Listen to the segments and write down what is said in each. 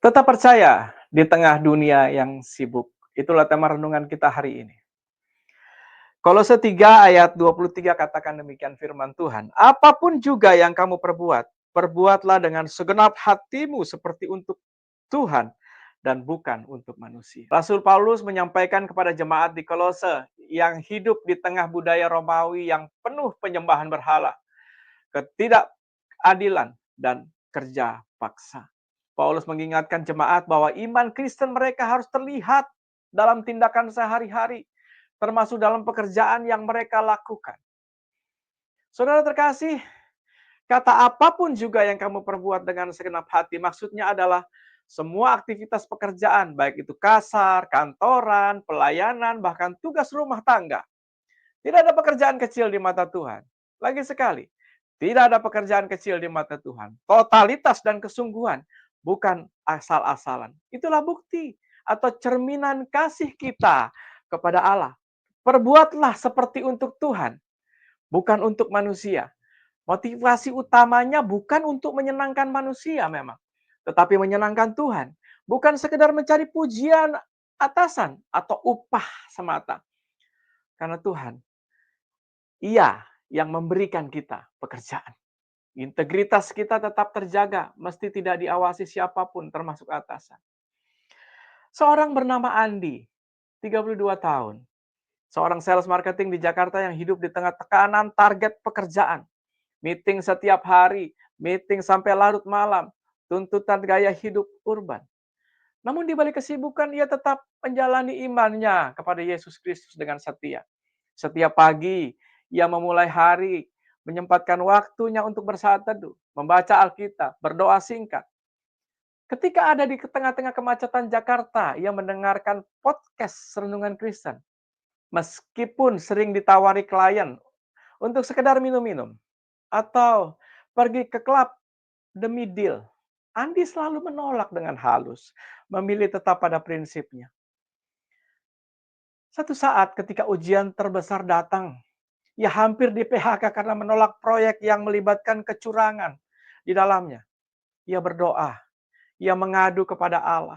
Tetap percaya di tengah dunia yang sibuk. Itulah tema renungan kita hari ini. Kolose 3 ayat 23 katakan demikian firman Tuhan. Apapun juga yang kamu perbuat, perbuatlah dengan segenap hatimu seperti untuk Tuhan dan bukan untuk manusia. Rasul Paulus menyampaikan kepada jemaat di Kolose yang hidup di tengah budaya Romawi yang penuh penyembahan berhala, ketidakadilan, dan kerja paksa. Paulus mengingatkan jemaat bahwa iman Kristen mereka harus terlihat dalam tindakan sehari-hari, termasuk dalam pekerjaan yang mereka lakukan. Saudara terkasih, kata apapun juga yang kamu perbuat dengan segenap hati, maksudnya adalah semua aktivitas pekerjaan, baik itu kasar, kantoran, pelayanan, bahkan tugas rumah tangga. Tidak ada pekerjaan kecil di mata Tuhan. Lagi sekali, tidak ada pekerjaan kecil di mata Tuhan. Totalitas dan kesungguhan, bukan asal-asalan. Itulah bukti atau cerminan kasih kita kepada Allah. Perbuatlah seperti untuk Tuhan, bukan untuk manusia. Motivasi utamanya bukan untuk menyenangkan manusia memang, tetapi menyenangkan Tuhan. Bukan sekedar mencari pujian atasan atau upah semata. Karena Tuhan, Ia yang memberikan kita pekerjaan. Integritas kita tetap terjaga, mesti tidak diawasi siapapun termasuk atasan. Seorang bernama Andi, 32 tahun. Seorang sales marketing di Jakarta yang hidup di tengah tekanan target pekerjaan. Meeting setiap hari, meeting sampai larut malam, tuntutan gaya hidup urban. Namun di balik kesibukan, ia tetap menjalani imannya kepada Yesus Kristus dengan setia. Setiap pagi, ia memulai hari, menyempatkan waktunya untuk bersaat teduh, membaca Alkitab, berdoa singkat. Ketika ada di tengah-tengah kemacetan Jakarta, ia mendengarkan podcast Renungan Kristen. Meskipun sering ditawari klien untuk sekedar minum-minum atau pergi ke klub demi deal, Andi selalu menolak dengan halus, memilih tetap pada prinsipnya. Satu saat ketika ujian terbesar datang, ia hampir di PHK karena menolak proyek yang melibatkan kecurangan di dalamnya. Ia berdoa, ia mengadu kepada Allah,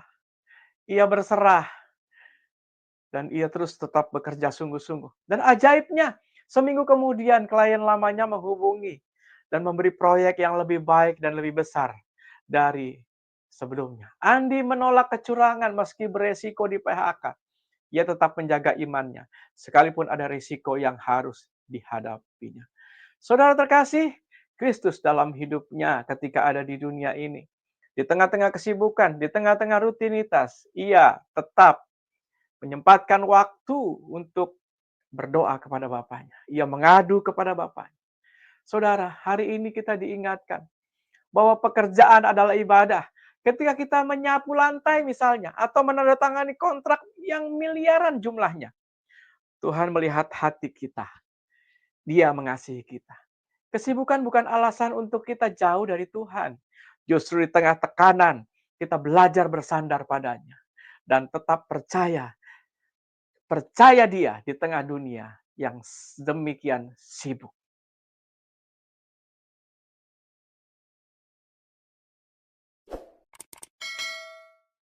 ia berserah, dan ia terus tetap bekerja sungguh-sungguh. Dan ajaibnya, seminggu kemudian klien lamanya menghubungi dan memberi proyek yang lebih baik dan lebih besar dari sebelumnya. Andi menolak kecurangan meski beresiko di PHK. Ia tetap menjaga imannya, sekalipun ada risiko yang harus dihadapinya. Saudara terkasih, Kristus dalam hidupnya ketika ada di dunia ini. Di tengah-tengah kesibukan, di tengah-tengah rutinitas, ia tetap menyempatkan waktu untuk berdoa kepada Bapaknya. Ia mengadu kepada Bapaknya. Saudara, hari ini kita diingatkan bahwa pekerjaan adalah ibadah. Ketika kita menyapu lantai misalnya, atau menandatangani kontrak yang miliaran jumlahnya, Tuhan melihat hati kita. Dia mengasihi kita. Kesibukan bukan alasan untuk kita jauh dari Tuhan. Justru di tengah tekanan, kita belajar bersandar padanya. Dan tetap percaya Dia di tengah dunia yang demikian sibuk.